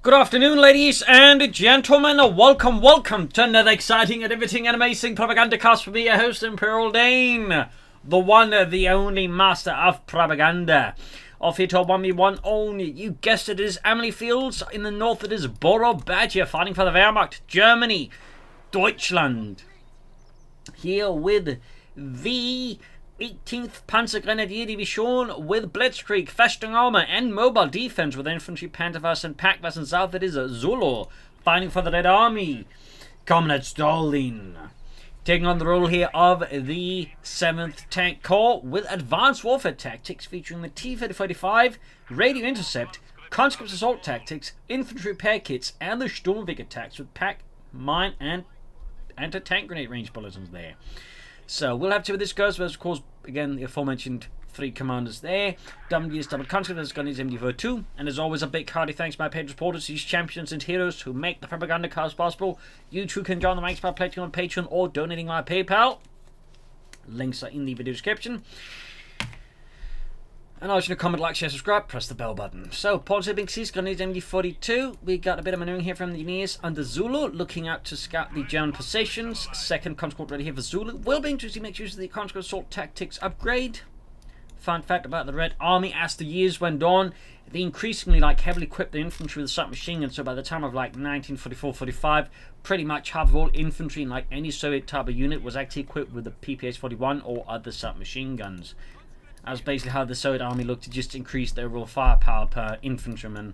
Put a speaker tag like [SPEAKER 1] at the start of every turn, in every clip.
[SPEAKER 1] Good afternoon, ladies and gentlemen. Welcome to another exciting and riveting and amazing Propagandacast with me, your host, Imperial Dane. The one, the only master of propaganda. Off here to 1v1 only. You guessed it, is Amilly Fields. In the north it is Borobadger fighting for the Wehrmacht. Germany. Deutschland. Here with the 18th Panzergrenadier Division with Blitzkrieg, Festung armour and mobile defense with infantry, Panzerfaust and Packwaffen. And south it is Zulu fighting for the Red Army. Comrade Stalin taking on the role here of the 7th Tank Corps with advanced warfare tactics featuring the T-35, radio intercept, conscript assault tactics, infantry repair kits and the Sturmweg attacks with pack, mine and anti-tank grenade range bulletins there. So we'll have to see where this goes, but of course, again, the aforementioned three commanders there. W's double conscript has got his MD42, and as always, a big hearty thanks to my paid supporters, these champions and heroes who make the Propagandacast possible. You too can join the ranks by pledging on Patreon or donating via PayPal. Links are in the video description. And also, comment, like, share, subscribe, press the bell button. So, positive big C's got his MD42. We got a bit of maneuvering here from the engineers under Zulu, looking out to scout the German positions. Second conscript ready here for Zulu. Will be interesting to make use of the conscript assault tactics upgrade. Fun fact about the Red Army, as the years went on, they increasingly heavily equipped the infantry with submachine guns. So by the time of 1944-45, pretty much half of all infantry in any Soviet type of unit was actually equipped with the PPS-41 or other submachine guns. That was basically how the Soviet army looked to just increase their overall firepower per infantryman.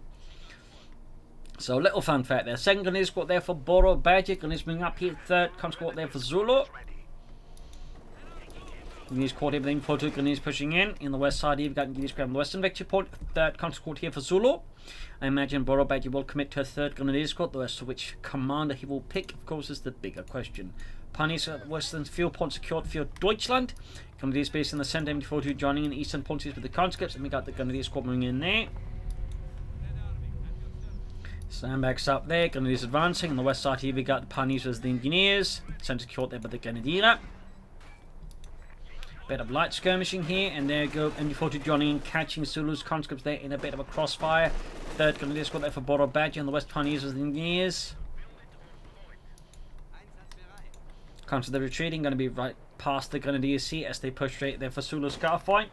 [SPEAKER 1] So, little fun fact there. Second Grenadier Squad there for Borobadger. Grenadiers bring up here. Third Conscript there for Zulu. Grenadiers Squad here with info 2. Grenadiers pushing in. In the west side here, we've got Grenadiers grabbing the western vector point. Third Conscript here for Zulu. I imagine Borobadger will commit to a third Grenadier Squad. The rest of which commander he will pick, of course, is the bigger question. Pioneers at the western field point secured for Deutschland. Grenadiers based in the center, MD42 joining in the eastern ponties with the conscripts, and we got the Grenadier Squad moving in there. Sandbags up there, Grenadiers advancing. On the west side here we got the Pioneers as the engineers. Center secured there by the Grenadier. Bit of light skirmishing here, and there you go, MD42 joining in, catching Zulu's conscripts there in a bit of a crossfire. Third Grenadier Squad there for Borobadger, and the west Pioneers as the engineers. Comes to the retreating, going to be right past the Grenadiers here as they push straight there for Zulu Scarf Point.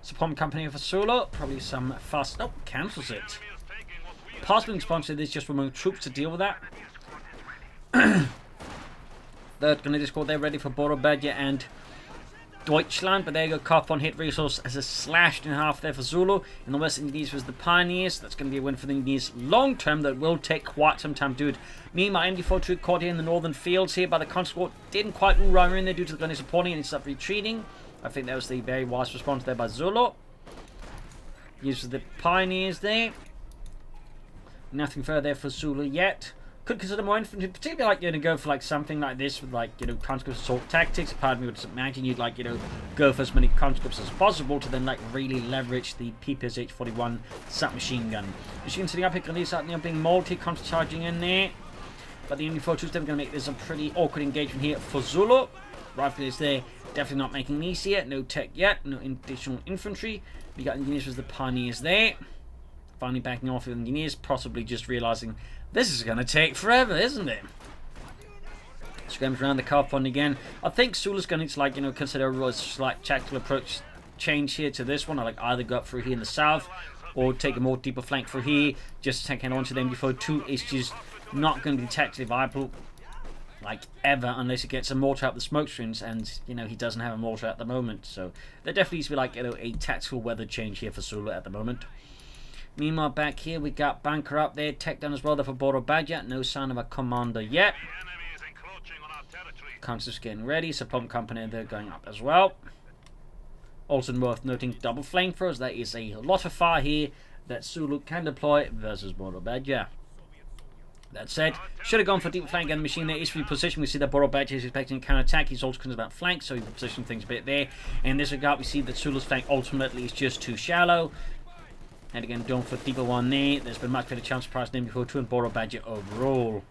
[SPEAKER 1] Support company for Zulu, probably some fast. Nope, cancels it. Possibly response to this, just remove troops to deal with that. Third Grenadier Squad there ready for Borobadger and Deutschland, but there you go, Carp on hit resource as a slashed in half there for Zulu. In the West Indies was the Pioneers. That's going to be a win for the Indies long term. That will take quite some time to do it. Meanwhile, MD42 caught here in the northern fields here by the conscript. Didn't quite run in there due to the Grenadiers supporting and ended up retreating. I think that was the very wise response there by Zulu. Uses the Pioneers there. Nothing further there for Zulu yet. Could consider more infantry, particularly go for something like this with conscript assault tactics. Part of me would imagine you'd go for as many conscripts as possible to then really leverage the PPS-41 submachine gun. Machine sitting up here, Grenadiers out there being multi-conscript charging in there. But the MD42 is definitely going to make this a pretty awkward engagement here for Zulu. Rifle is there, definitely not making it easier. No tech yet, no additional infantry. We got engineers with the Pioneers there. Finally backing off with engineers, possibly just realizing this is going to take forever, isn't it? Skirmish around the car front again. I think Zulu's going to need to consider a slight tactical approach change here to this one. Either go up through here in the south or take a more deeper flank through here. Just taking on to the MD42 is just not going to be tactically viable ever unless he gets a mortar out the smoke screens, and he doesn't have a mortar at the moment. So there definitely needs to be a tactical weather change here for Zulu at the moment. Meanwhile, back here we got Bunker up there, tech down as well there for Borobadger. No sign of a commander yet. Conscripts getting ready, so Pump Company they're going up as well. Also worth noting, double flamethrowers. There is a lot of fire here that Zulu can deploy versus Borobadger. That said, should have gone for deep flank and machine there is repositioned. We see that Borobadger is expecting a counter-attack. He's also concerned about flank, so he positioned things a bit there. In this regard, we see that Zulu's flank ultimately is just too shallow. And again, going for a deeper one there. There's been much better chance of price name before 2 and Borobadger overall.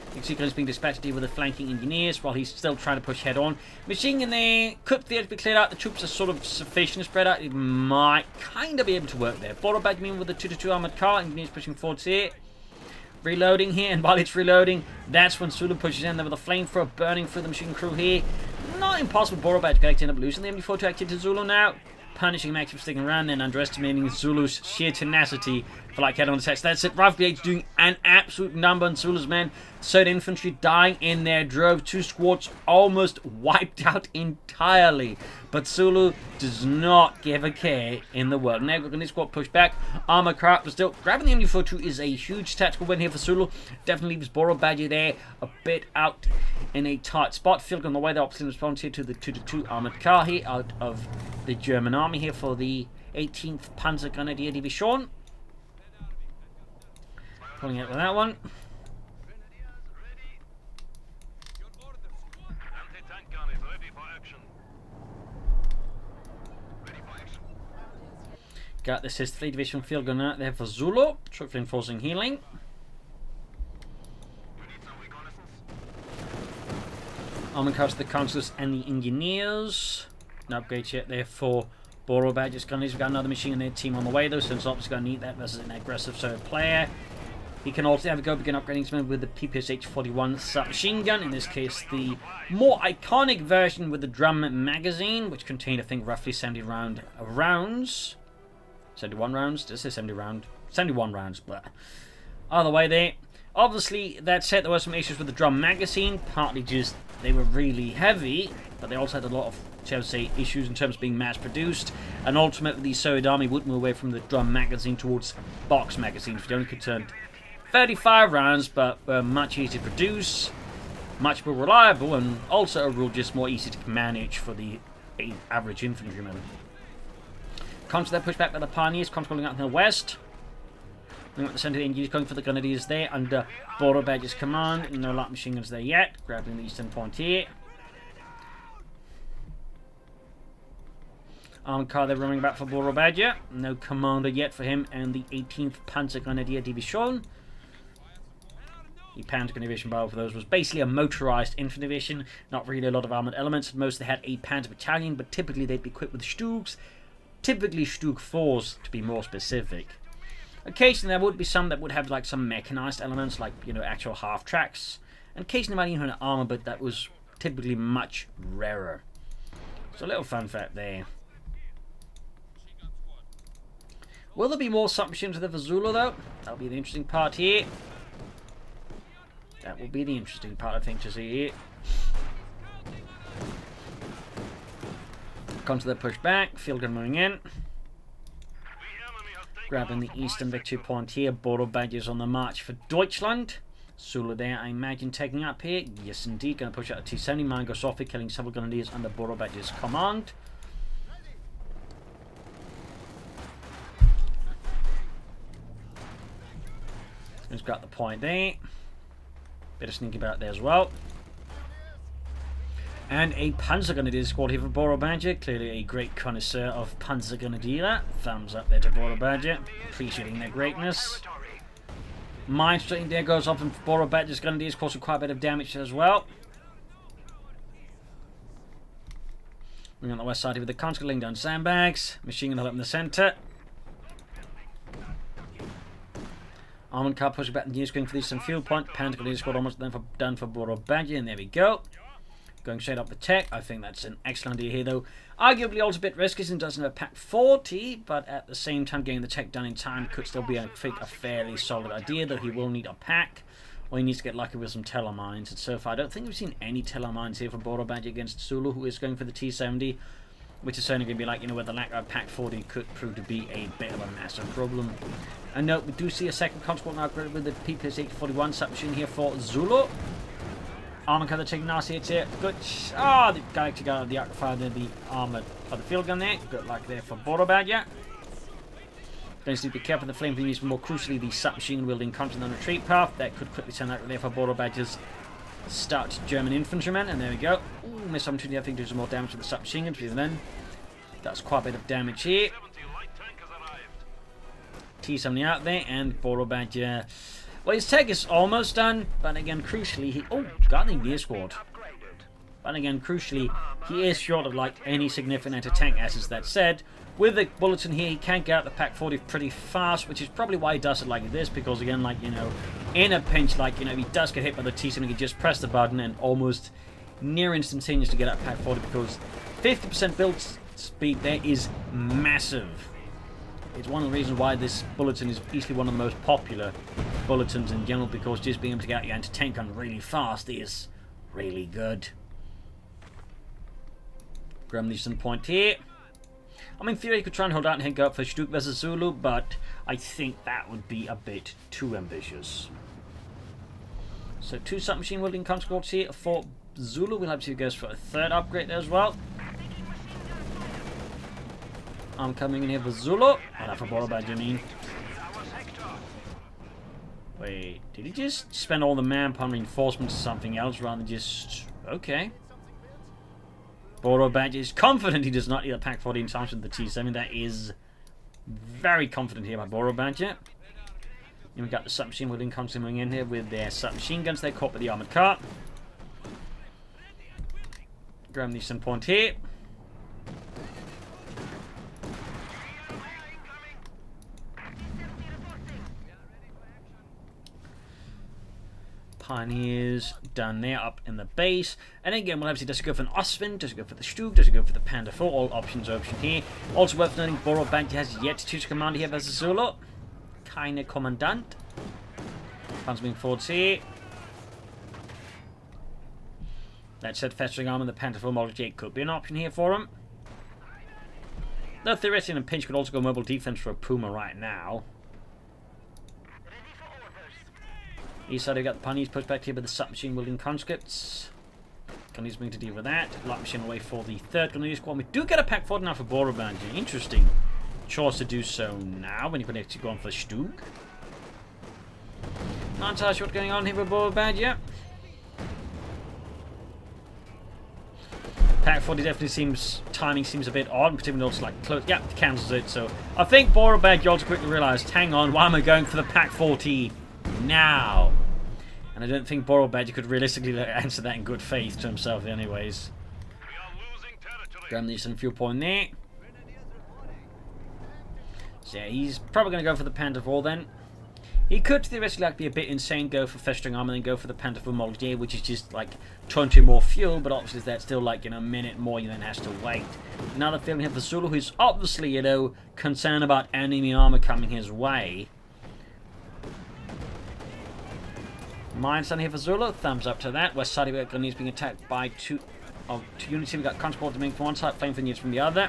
[SPEAKER 1] You can see Gunn's being dispatched to deal with the flanking engineers while he's still trying to push head on. Machine gun there could be able to be cleared out. The troops are sort of sufficient spread out. It might kind of be able to work there. Borobadger with the 2-2 armoured car. Engineers pushing forwards here. Reloading here, and while it's reloading, that's when Zulu pushes in there with a flamethrower burning through the machine crew here. Not impossible. Borobadger could actually end up losing the MD4 to active to Zulu now. Punishing him actually for sticking around and underestimating Zulu's sheer tenacity for like head on attacks. That's it. Rifle Brigade doing an absolute number on Zulu's men. Third Infantry dying in their drove. 2 squads almost wiped out entirely. But Zulu does not give a care in the world. Now we're going to squad push back. Armor car but still grabbing the MD42 is a huge tactical win here for Zulu. Definitely leaves Borobadger there a bit out in a tight spot. Field on the way, the opposite response here to the 2-2 armored car here out of the German army here for the 18th Panzer Grenadier Division. Pulling out with that one. Got this is 3 Division field gun out there for Zulu. Troop reinforcing healing. Armor cars the councillors and the engineers. No upgrades yet there for Borobadger's gunners. We've got another machine in their team on the way though, so it's obviously going to need that versus an aggressive third player. He can also have a go begin upgrading his men with the PPSH-41 submachine gun. In this case, the more iconic version with the drum magazine, which contained, I think, roughly 70 rounds. 71 rounds? Did I say 70 round? 71 rounds, but either way there. Obviously, that said, there were some issues with the drum magazine, partly just they were really heavy, but they also had a lot of, shall we say, issues in terms of being mass-produced, and ultimately the Soviet army would move away from the drum magazine towards box magazines, which only contained 35 rounds, but were much easier to produce, much more reliable, and also overall just more easy to manage for the average infantryman. Comes to their pushback by the Pioneers, controlling out in the west. Looking at the centre of the engineers, going for the Grenadiers there under Borobadger's command. No light machine guns there yet. Grabbing the eastern point here. Armored car there running back for Borobadger. No commander yet for him and the 18th Panzer Grenadier Division. The Panzer Grenadier Division, for those, was basically a motorized infantry division. Not really a lot of armoured elements. Most they had a Panzer battalion, but typically they'd be equipped with Stugs. Typically Stug 4s to be more specific. Occasionally there would be some that would have like some mechanized elements, like, you know, actual half tracks. And occasionally might even have an armor, but that was typically much rarer. So a little fun fact there. Will there be more submachines there for Zulu though? That'll be the interesting part here. That will be the interesting part, I think, to see here. Comes to the push back, field gun moving in. Grabbing the eastern victory point here. Borobadger's on the march for Deutschland. Zulu there, I imagine, taking up here. Yes, indeed. Going to push out a T-70. Mine goes off here, killing several Grenadiers under Borobadger's command. He's got the point there. Bit of sneaky about there as well. And a Panzer Grenadier squad here for Borobadger. Clearly a great connoisseur of Panzer Grenadier. Thumbs up there to Borobadger. Appreciating their greatness. Mine straight there goes off, and Borobadger's Grenadiers causing quite a bit of damage as well. We're on the west side here with the Conscript laying down sandbags. Machine gun up in the centre. Armoured car pushing back the news, going for the eastern field point. Panzer Grenadier squad almost done for Borobadger, and there we go. Going straight up the tech. I think that's an excellent idea here, though. Arguably also a bit risky since it doesn't have a pack 40, but at the same time, getting the tech done in time could still be, I think, a fairly solid idea, though he will need a pack, or he needs to get lucky with some telemines. And so far, I don't think we've seen any telemines here for Borobadger against Zulu, who is going for the T-70, which is certainly going to be like, you know, where the lack of pack 40 could prove to be a bit of a massive problem. And note, we do see a second conscript now upgraded with the PPSH-41 submachine here for Zulu. Armor car taking nasty hits here. Good. Ah, the guy actually got out of the arc fire there, the armor for the field gun there. Good luck there for Borobadger. Going to be careful of the flame for use, more crucially the submachine wielding content on the retreat path. That could quickly turn out there for Borobadger's stout German infantrymen. And there we go. Ooh, missed opportunity, I think, to do some more damage to the submachine guns. But then that's quite a bit of damage here. T-70 out there, and Borobadger. Well, his tech is almost done, but again, crucially, he... Oh, got the gear squad. But again, crucially, he is short of like any significant anti-tank assets. That said, with the bulletin here, he can get out the Pack 40 pretty fast, which is probably why he does it like this, because again, like, you know, in a pinch, like, you know, if he does get hit by the T-7, he can just press the button and almost near instantaneous to get out Pack 40, because 50% build speed there is massive. It's one of the reasons why this bulletin is easily one of the most popular bulletins in general, because just being able to get out your anti-tank gun really fast is really good. Gremlison point here. I mean, in theory, you could try and hold out and go up for Stuk versus Zulu, but I think that would be a bit too ambitious. So, 2 submachine wielding conscripts here for Zulu. We'll have to see who goes for a 3rd upgrade there as well. I'm coming in here for Zulu. Oh, not for Borobadger, I mean. Wait, did he just spend all the manpower reinforcements to something else rather than just... Okay. Borobadger is confident he does not need a Pack 40 in time with the T7. That is very confident here by Borobadger. And we got the submachine wielding conscripts coming in here with their submachine guns. They're caught by the armoured car. Gremlison point here. Pioneers done there up in the base. And again, we'll obviously just go for an Oswin, just go for the Stug, just go for the Panda 4. All options are option here. Also worth noting, Borobadger has yet to choose a commander here versus Zulu. Keine Kommandant. Panzer forwards here. That said, festering armor and the Panda 4 Model J could be an option here for him. Though theoretically in a pinch could also go mobile defense for a Puma right now. East side, we've got the Pioneers pushed back here by the submachine wielding conscripts. Gunneers being to deal with that. Light machine away for the 3rd Gunneer squad. We do get a Pack 40 now for Borobadger. Interesting choice to do so now when you could actually go on for Stug. Not entirely sure what's going on here with Borobadger. Pack 40 definitely seems, timing seems a bit odd, particularly also like close. Yeah, cancels it. So I think Borobadger also quickly realised, hang on, why am I going for the Pack 40 now? And I don't think Borobadger could realistically answer that in good faith to himself anyways. Gremlison fuel point there. So yeah, he's probably going to go for the Panda 4 then. He could theoretically like be a bit insane, go for festering armor, and then go for the Panda 4 Model J, which is just like 20 more fuel, but obviously that's still like, you know, a minute more you then has to wait. Another feeling here for Zulu, who's obviously, you know, concerned about enemy armor coming his way. Mine stand here for Zulu, thumbs up to that. West side, we've got Gunneers being attacked by two units. We've got Conscript coming from one side, Flame for units from the other.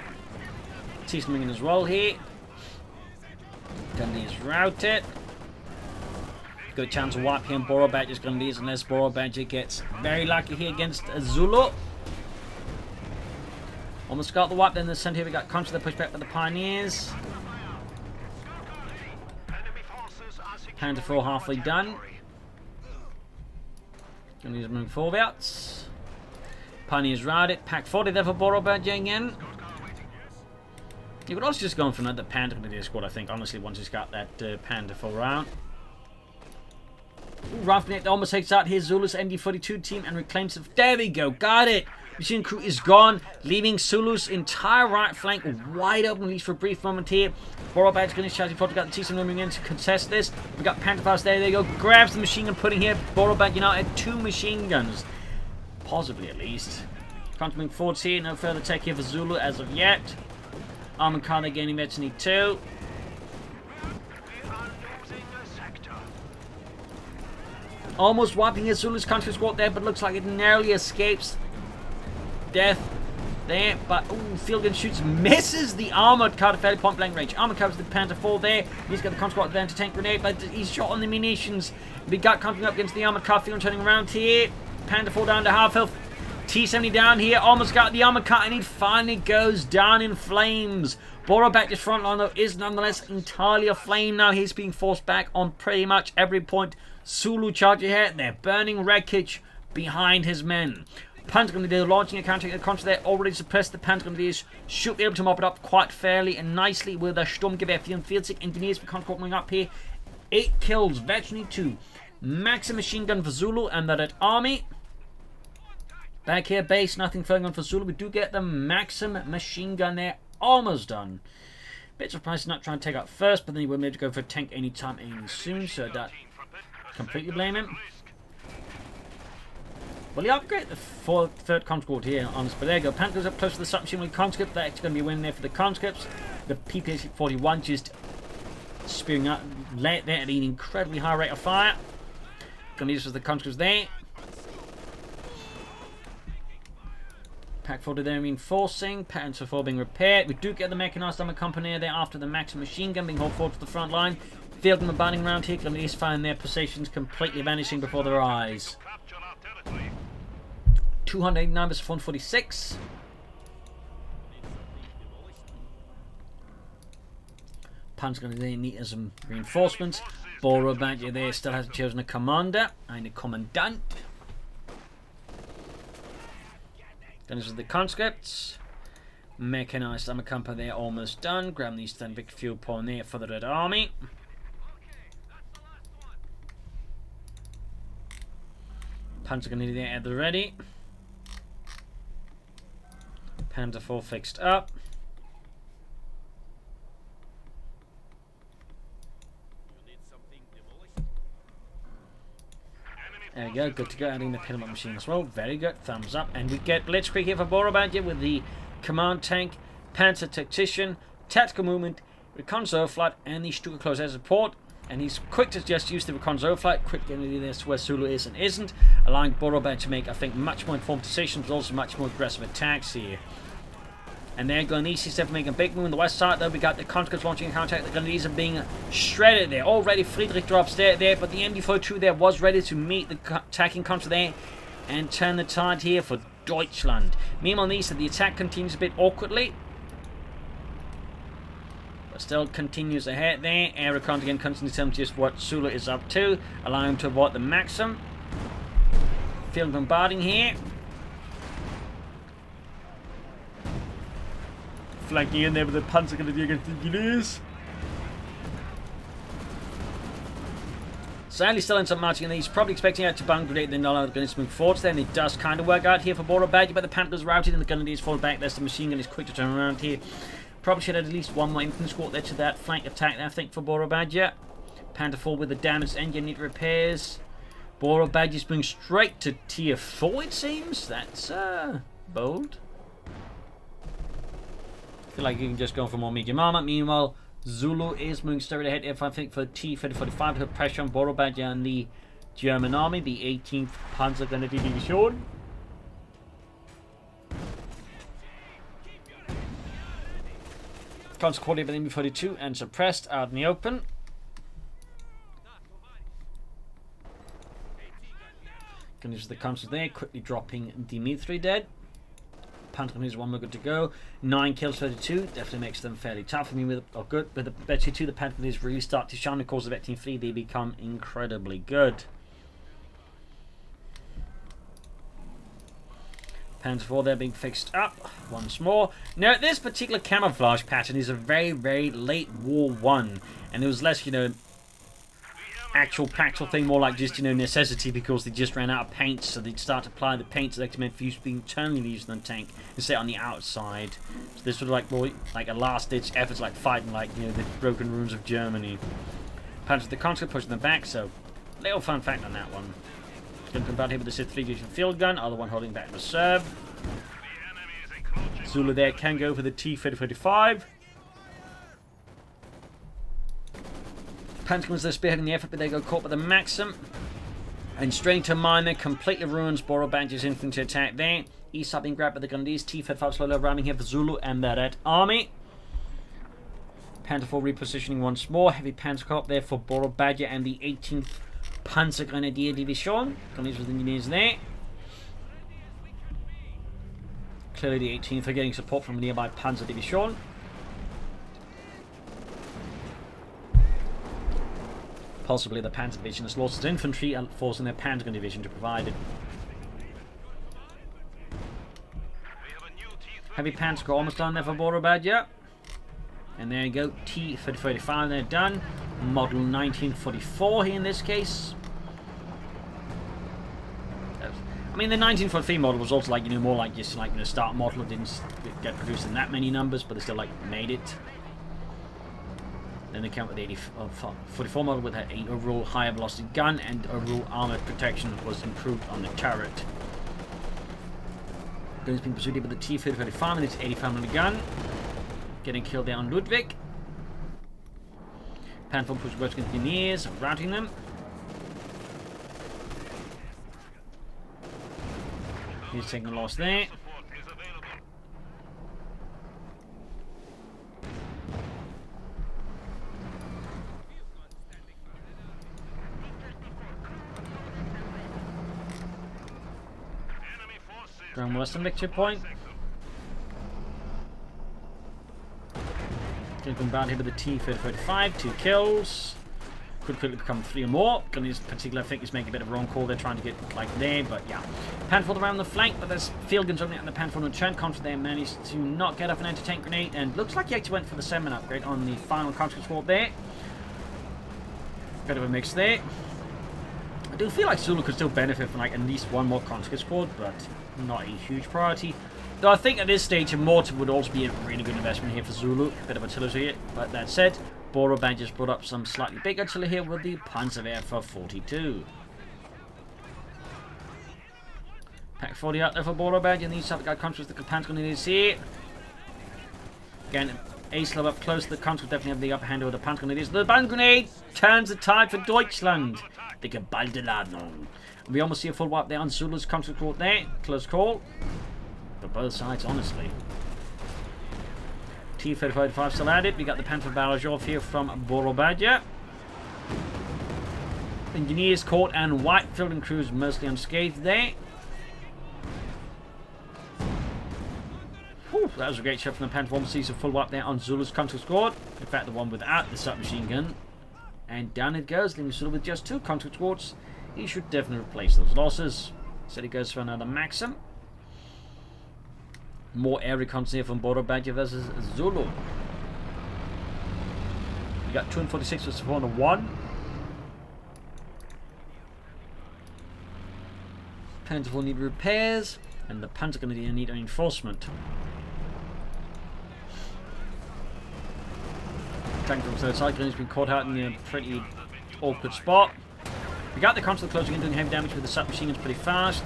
[SPEAKER 1] T's coming in as well here. Gunneers routed. Good chance to wipe him. Borobadger's Gunneers, unless Borobadger gets very lucky here against Zulu. Almost got the wipe. Then the center here we got Conscript pushed back by the Pioneers. Panda 4 halfway done. Gunneers moving forwards. Pioneers routed. Pack 40 there for Borobadger again. You could also just go on for another Panda Gunneer squad, I think, honestly, once he's got that Panda 4 round. Roughneck almost takes out his Zulu's MD-42 team and reclaims it. There we go, got it! Machine crew is gone, leaving Zulu's entire right flank wide open, at least for a brief moment here. Borobadger's going to charge before we got the T7 moving in to contest this. We got Panther Fast there you go, grabs the machine gun, putting here. Borobadger now at 2 machine guns. Possibly at least. Continuing forwards here, no further tech here for Zulu as of yet. Armored car they're gaining Metany 2. Almost wiping his Zulu's country squad there, but looks like it narrowly escapes death there. But ooh, field gun shoots, misses the armored car to fairly point blank range. Armored car was the Panther 4 there. He's got the conscript squad there to tank grenade, but he's shot on the munitions. Big gut coming up against the armored car. Field turning around here. Panther 4 down to half health. T70 down here, almost got the armored car, and he finally goes down in flames. Borobadger's front line, though, is nonetheless entirely aflame now. He's being forced back on pretty much every point. Zulu charge ahead. They're burning wreckage behind his men. Pentagon launching a counter contract there, already suppressed. The Pentagon should be able to mop it up quite fairly and nicely with a Sturmgewehr 44 engineers for coming up here. 8 kills, Veteran 2. Maxim machine gun for Zulu and the Red Army. Back here, base, nothing further on for Zulu. We do get the Maxim machine gun there, almost done. Bit surprised not trying to take out first, but then he won't be able to go for a tank anytime any soon, so that completely blame him. Well, he upgraded the third conscript here on this, but there you go. Panther goes up close to the submachine with conscript. That's going to be a win there for the conscripts. The PPS-41 just spewing out there at an incredibly high rate of fire. Going to use the conscripts there. Pack 40 there reinforcing. Patterns 4 being repaired. We do get the mechanized armor company there after the Maxim machine gun being hauled forward to the front line. Field them bombarding around here. Going to just find their positions completely vanishing before their eyes. 289 versus 146. Pan's going to need some reinforcements. Borobadger there still hasn't chosen a commander and a commandant. Then this is the conscripts. Mechanized armor company there almost done. Grab these 10 big fuel point there for the Red Army. Panzer going to need there at the ready. Panther 4 fixed up. There we go, good to go. Adding the Pinnacle machine as well. Very good, thumbs up. And we get Blitzkrieg here for Borobadger with the command tank, Panzer tactician, tactical movement, reconnaissance flight, and the Stuka close air support. And he's quick to just use the reconnaissance flight, quick getting this where Zulu is and isn't, allowing Borobadger to make, I think, much more informed decisions, but also much more aggressive attacks here. And they're going EC7 making a big move on the west side. Though we got the conscripts launching a counterattack. The Grenadiers are being shredded there. Already Friedrich drops there, but the MD-42 there was ready to meet the attacking conscript there and turn the tide here for Deutschland. Meanwhile, on the east, the attack continues a bit awkwardly, but still continues ahead there. Air recon again continues to tell just what Zulu is up to, allowing him to avoid the Maxim. Field bombarding here. Flanking in there with the Panzer Grenadier against the engineers. Sadly, still ends up marching, and he's probably expecting out to bang grenade, then not allowed the Grenadiers to move forwards. Then it does kind of work out here for Borobadger, but the Panthers routed and the Grenadiers fall back. There's the machine gun is quick to turn around here. Probably should have at least one more infantry squad there to that flank attack there, I think, for Borobadger. Panther 4 with the damaged engine need repairs. Borobadger's moving straight to tier 4, it seems. That's bold. Feel like you can just go for more medium armor. Meanwhile, Zulu is moving straight ahead. If I think for T-3045 to put pressure on Borobadger and the German army, the 18th Panzer Grenadier Division. Constant quality of the MB-42 and suppressed out in the open. Can use the constant there, quickly dropping Dimitri dead. Panther is one more good to go. 9 kills, 32. Definitely makes them fairly tough. I mean, with the Veteran 2, the Panthers really start to shine. Of course, the Veteran 3, they become incredibly good. Panther 4 there being fixed up once more. Now, this particular camouflage pattern is a very, very late War 1. And it was less, actual practical thing, more like just, necessity, because they just ran out of paint, so they'd start to apply the paint that they meant for use being internally used on the tank instead on the outside. So this was like more like a last-ditch effort, like fighting the broken ruins of Germany. Punch the conscript, pushing them back, so little fun fact on that one. Going to come out here with the Sith 3 field gun, other one holding back the serve. Zulu there can go for the T-3045. Panther was there spearheading the effort, but they go caught by the Maxim. And straight into mine there, completely ruins Borobadger's infantry attack there. East side being grabbed by the Grenadiers. T-35 slowly ramming here for Zulu and the Red Army. Panther 4 repositioning once more. Heavy Panzer co-op there for Borobadger and the 18th Panzer Grenadier Division. Grenadiers with the engineers there. Clearly the 18th are getting support from a nearby Panzer Division. Possibly the Panzer Division has lost its infantry and forcing their Panzer Division to provide it. Heavy Panzer almost done there for Borobadger. And there you go, T-3045, they're done. Model 1944 here in this case. I mean, the 1943 model was also like, you know, more like just like, you know, start model. It didn't get produced in that many numbers, but they still like made it. Then they came up with the 44 model with an overall higher velocity gun, and overall armor protection was improved on the turret. Guns being pursued with the T-35 and its 85mm gun. Getting killed there on Ludwig. Panful push works against the engineers, routing them. He's taking a loss there. Going western victory point. Getting bound here with the T-35, 2 kills. Could quickly become 3 or more. In this particular, I think he's making a bit of a wrong call. They're trying to get like there, but yeah. Panful around the flank, but there's field guns opening up the Panful and Trent. Contra there managed to not get off an anti-tank grenade, and looks like he actually went for the 7 upgrade on the final conscript squad there. Bit of a mix there. I do feel like Zulu could still benefit from like at least one more conscript squad, but not a huge priority. Though I think at this stage a mortar would also be a really good investment here for Zulu. Bit of artillery here, but that said, Borobadger's brought up some slightly bigger artillery here with the Panzerwerfer 42. Pack 40 out there for Borobadger, and these other guy countries the Panzer Grenadiers here. Again, ace level up close, the country definitely have the upper hand over the Panzer Grenadiers. The Band Grenade turns the tide for Deutschland. The geballte Ladung. We almost see a full wipe there on Zulu's country court there. Close call. For both sides, honestly. T-35 still at it. We got the Panther barrage off here from Borobadger. Engineers caught and white fielding crews mostly unscathed there. Whew, that was a great shot from the Panther. Almost sees a full wipe there on Zulu's country squad. In fact, the one without the submachine gun. And down it goes, leaving Zulu with just 2 country squads. He should definitely replace those losses. So he goes for another Maxim. More air recons here from Borobadger versus Zulu. We got 246 versus 401. Panzer will need repairs, and the Panzer Grenadier need reinforcement. Tank from third side, has been caught out in a pretty awkward spot. We got the constant closing in, doing heavy damage with the submachine guns pretty fast.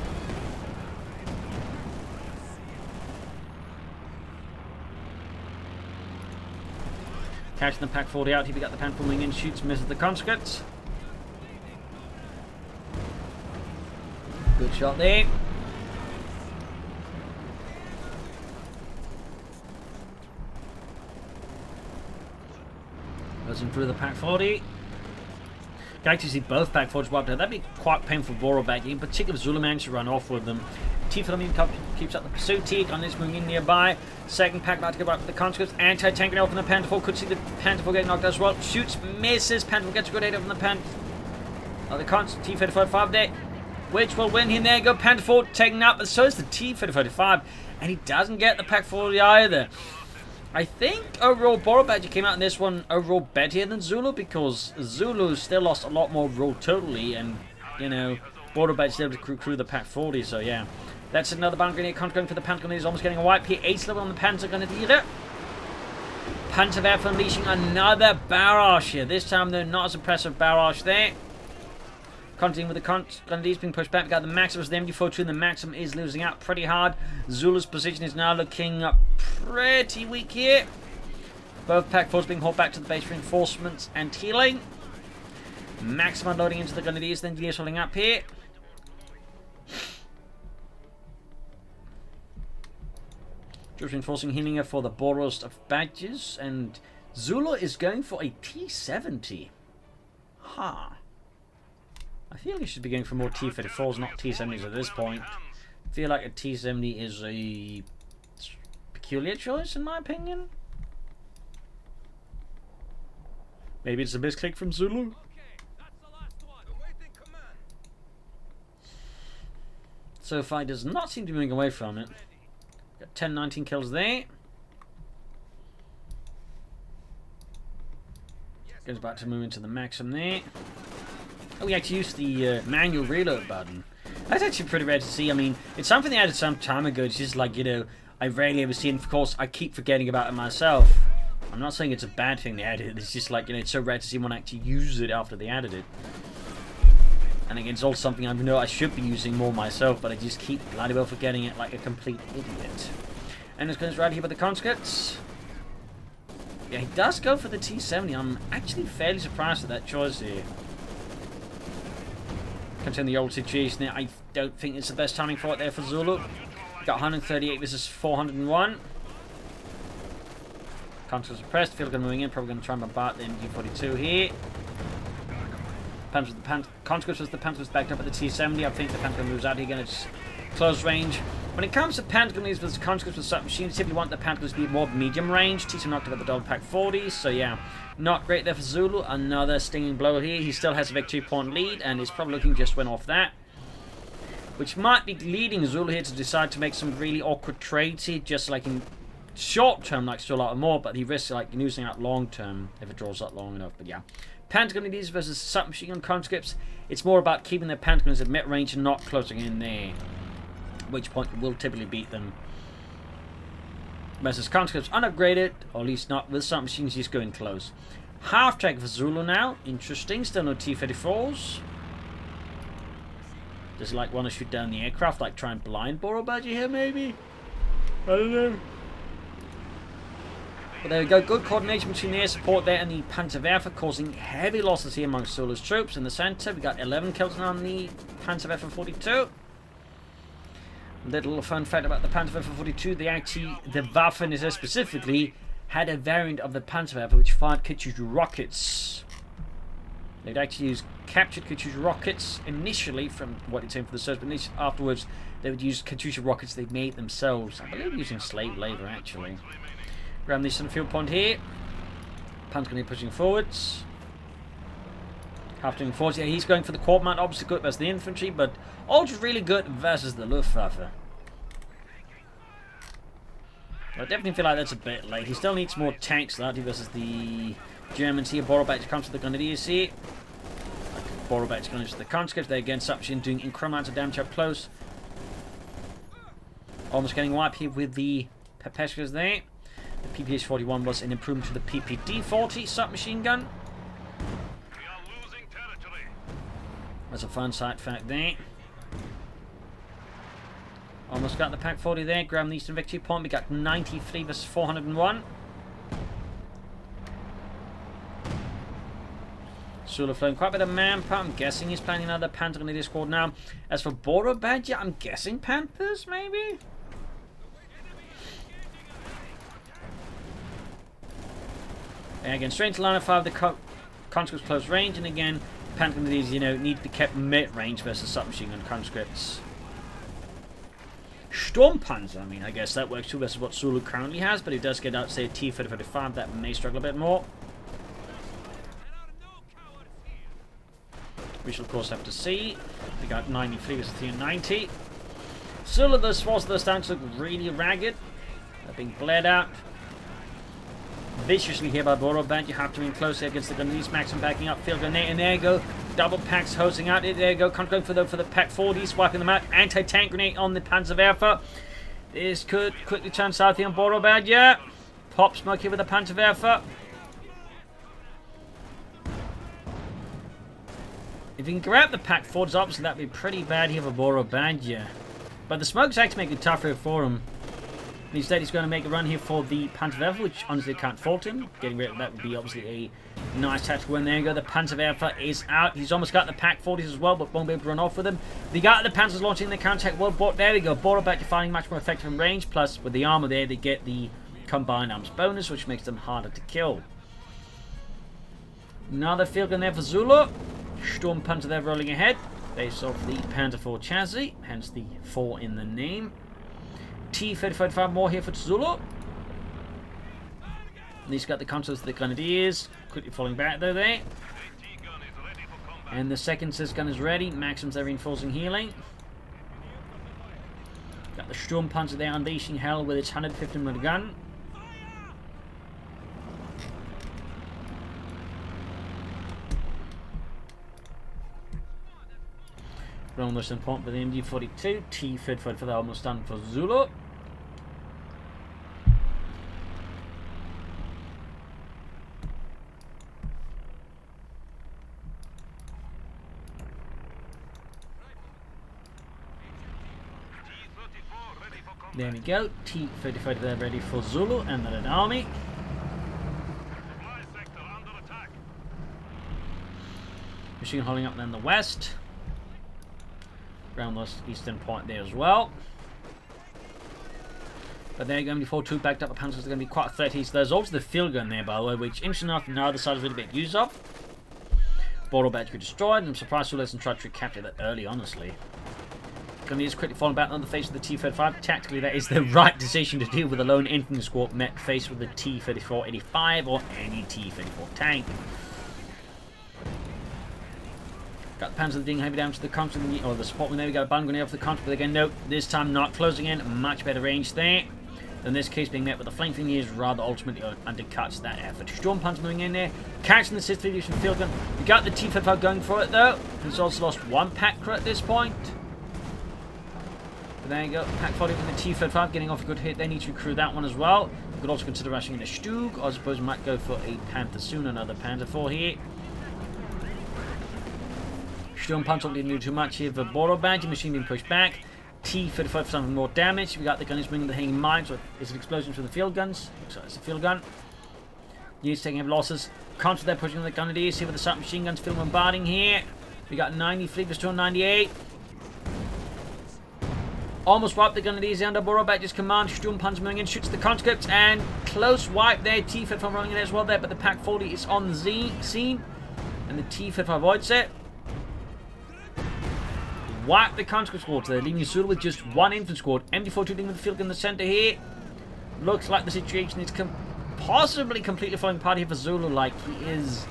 [SPEAKER 1] Catching the Pack 40 out here, we got the Pan pulling in, shoots, misses the conscripts. Good shot there. Goes in through the Pack 40. Can actually see both Pack 40s wiped out. That'd be quite painful for Borobadger, in particular if Zulu managed to run off with them. T-35 keeps up the pursuit. T-Gun is moving in nearby. Second Pack about to go back to the conscripts. Anti-tank grenade from the Panther 4. Could see the Panther 4 getting knocked out as well. Shoots, misses. Panther 4 gets a grenade from the Panther. The T-35 there, which will win him. There you go. Panther 4 taken out, but so is the T-35. And he doesn't get the Pack 40 either. I think overall Borobadger came out in this one overall better than Zulu, because Zulu still lost a lot more overall totally, and you know, Borobadger still able to crew the Pack 40, so yeah. That's another Band Grenadier going for the Panzer Grenadiers, almost getting a wipe here. Ace level on the Panzer Grenadier. Panzerwerfer unleashing another barrage here. This time though, not as impressive barrage there. Continuing with the Grenadiers being pushed back. We got the Maxim as the MD42, and the Maxim is losing out pretty hard. Zulu's position is now looking pretty weak here. Both Pack 4s being hauled back to the base for reinforcements and healing. Maxim unloading into the Grenadiers, the Engineers holding up here. Just reinforcing healing for the Boros of Badges, and Zulu is going for a T-70. Ha. I feel he should be going for more T-34s, not T-70s at this point. I feel like a T-70 is a peculiar choice, in my opinion. Maybe it's a misclick from Zulu? So far, does not seem to be moving away from it. Got 10, 19 kills there. Goes back to moving to the Maxim there. Oh, we actually used the manual reload button. That's actually pretty rare to see. I mean, it's something they added some time ago. It's just like, you know, I rarely ever see it. Of course, I keep forgetting about it myself. I'm not saying it's a bad thing they added it. It's just like, you know, it's so rare to see one actually use it after they added it. And again, it's also something I know I should be using more myself, but I just keep bloody well forgetting it like a complete idiot. And it's goes right here with the conscripts. Yeah, he does go for the T-70. I'm actually fairly surprised at that choice here. Considering the old situation there, I don't think it's the best timing for it there for Zulu. Got 138 versus 401. Conscripts are pressed. Field gun moving in. Probably going to try and bombard the MG-42 here. Conscripts was the Panthers backed up at the T-70. I think the Panther moves out here again. It's close range. When it comes to Pentagonese versus Conscripts with submachines, typically want the Panthers to be more medium range. T-70 knocked up at the double pack 40. So yeah, not great there for Zulu. Another stinging blow here. He still has a victory point lead and is probably looking just went off that. Which might be leading Zulu here to decide to make some really awkward trades here, just like in short term, like still a lot more, but he risks like using that long term if it draws out long enough. But yeah, Pentagonese versus submachine gun conscripts. It's more about keeping their Pentagons at mid range and not closing in there. At which point you will typically beat them. Versus conscripts unupgraded, or at least not with submachines just going close. Half track for Zulu now. Interesting. Still no T-34s. Does he like want to shoot down the aircraft, like try and blind Borobadger here maybe? I don't know. But there we go, good coordination between the air support there and the Panzerwerfer, causing heavy losses here amongst Zulu's troops. In the center, we got 11 kills on the Panzerwerfer 42. Little fun fact about the Panzerwerfer 42, the Waffen is there specifically had a variant of the Panzerwerfer which fired Katyusha rockets. They'd actually use captured Katyusha rockets initially from what it's in for the search, but afterwards they would use Katyusha rockets they made themselves. I believe using slave labor actually. Grab this on the field point here. Pan's going to be pushing forwards. Half doing forwards. Yeah, he's going for the quad mount. Obviously good versus the infantry, but also really good versus the Luftwaffe. I definitely feel like that's a bit late. He still needs more tanks though versus the Germans here. Borobadger comes to the Grenadiers here. Borobadger going to the conscripts. They're again submachine doing incredible amounts of damage up close. Almost getting wiped here with the Pepeshkas there. The PPH-41 was an improvement to the PPD-40 submachine gun. That's a fun side fact there. Almost got the Pack 40 there. Graham the Eastern victory point. We got 93 versus 401. Zulu flowing quite a bit of manpower. I'm guessing he's planning another Panther in the squad now. As for Borobadger, I'm guessing Panthers maybe? And again, straight into line of 5, the conscripts close range, and again, Panther, you know, need to be kept mid-range versus submachine gun conscripts. Sturmpanzer, I mean, I guess that works too versus what Zulu currently has, but it does get out, say, T-35, that may struggle a bit more. We shall, of course, have to see. We got 93 versus 390. Zulu, those forces, those tanks look really ragged. They're being bled out. Viciously here by Borobadger. You have to be closely against the Grenadiers. Maxim backing up. Field grenade, and there you go. Double packs hosing out. There you go. Going for the Pack 40s, wiping them out. Anti-tank grenade on the Panzerwerfer. This could quickly turn south here on Borobadger. Pop smoke here with the Panzerwerfer. If you can grab the Pack 40s, obviously that'd be pretty bad here for Borobadger. But the smokes actually make it tougher for him. Instead, he's going to make a run here for the Panzerwerfer, which honestly can't fault him. Getting rid of that would be obviously a nice tactical win. There you go. The Panzerwerfer is out. He's almost got the Pack 40s as well, but won't be able to run off with them. They got the Panzers launching the counterattack. Well, there we go. Borobadger finding much more effective in range. Plus, with the armour there, they get the combined arms bonus, which makes them harder to kill. Another field gun there for Zulu. Sturmpanzer there rolling ahead. Based off the Panther 4 chassis, hence the 4 in the name. T-35 more here for Zulu. He's got the consoles of the Grenadiers. Quickly falling back though there. And the second says gun is ready. Maxim's there reinforcing healing. Got the Sturmpanzer there unleashing hell with its 150mm gun. Wrong most important, but the MD42, T-35 for the almost stand for Zulu. There we go, T-35 there ready for Zulu and then an army. Machine holding up in the west. Around the eastern point there as well. But there you go, MD42 backed up the panzers are going to be quite a threat. There's also the field gun there, by the way, which, interesting enough, neither side is really bit used of. Borobadger destroyed, and I'm surprised Zulu hasn't tried to capture that early, honestly. Gonna just quickly falling back on the face of the T-35. Tactically, that is the right decision to deal with a lone infantry squad met faced with the T-34-85 or any T-34 tank. Got the Panzer doing heavy damage to the counter, or the support. There we got a band grenade off the counter, but again, no, this time not closing in. Much better range there. In this case, being met with the flank is rather ultimately undercuts that effort. Storm Panzer moving in there, catching the 6th Division field gun. We got the T-35 going for it though. He's also lost one pack at this point. But there you go, pack 40 with the T-35 getting off a good hit. They need to recruit that one as well. You could also consider rushing in a Stug, or I suppose we might go for a Panther soon. Another Panther 4 here. Sturm Panzer didn't do too much here for Borobadger. Machine being pushed back. T-35 for some more damage. We got the gunners bringing the hanging mines. So it's an explosion for the field guns. Looks like it's a field gun. Units taking heavy losses. Contra there pushing the Grenadiers here with the submachine guns. Field bombarding here. We got 90 fleet destroyed 98. Almost wiped the Grenadiers under Borobadger's command. Sturm Panzer moving in, shoots the conscripts, and close wipe there. T-35 rolling in as well there, but the Pack 40 is on the scene, and the T-35 avoids it. Wipe the conscript squad. They're leaving Zulu with just one infantry squad. MD42 dealing with the field in the center here. Looks like the situation is possibly completely falling apart here for Zulu. Like, he is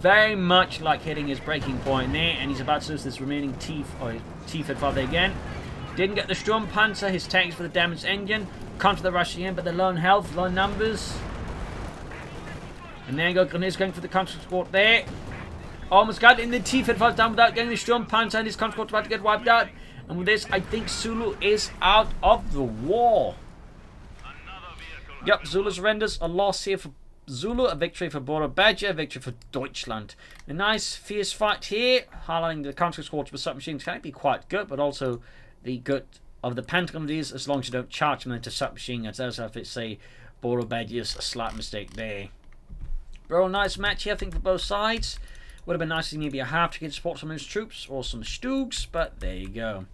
[SPEAKER 1] very much like hitting his breaking point there, and he's about to lose this remaining T-35 there again. Didn't get the Sturm Panzer, his tanks for the damaged engine. Contra the rushing in, but they're low in health, low in numbers. And there you go, Grenadiers going for the conscript squad there. Almost got it in the T-35 down without getting the Sturm Panzer, and his conscript about to get wiped out. And with this, I think Zulu is out of the war. Yep, Zulu surrenders. A loss here for Zulu, a victory for Borobadger, a victory for Deutschland. A nice, fierce fight here, highlighting the conscript squads with submachines can be quite good, but also the good of the Pentagondies, as long as you don't charge them into submachine guns. As if it's a Borobadger's a slight mistake there. Real nice match here, I think, for both sides. Would have been nice to maybe a half to get support some of his troops or some Stugs, but there you go.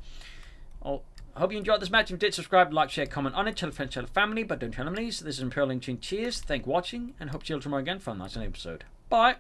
[SPEAKER 1] I hope you enjoyed this match. If you did, subscribe, like, share, comment on it. Tell a friend, tell a family, but don't tell enemies. This is Imperial Link. Cheers, thank you for watching, and hope to see you tomorrow again for a nice episode. Bye.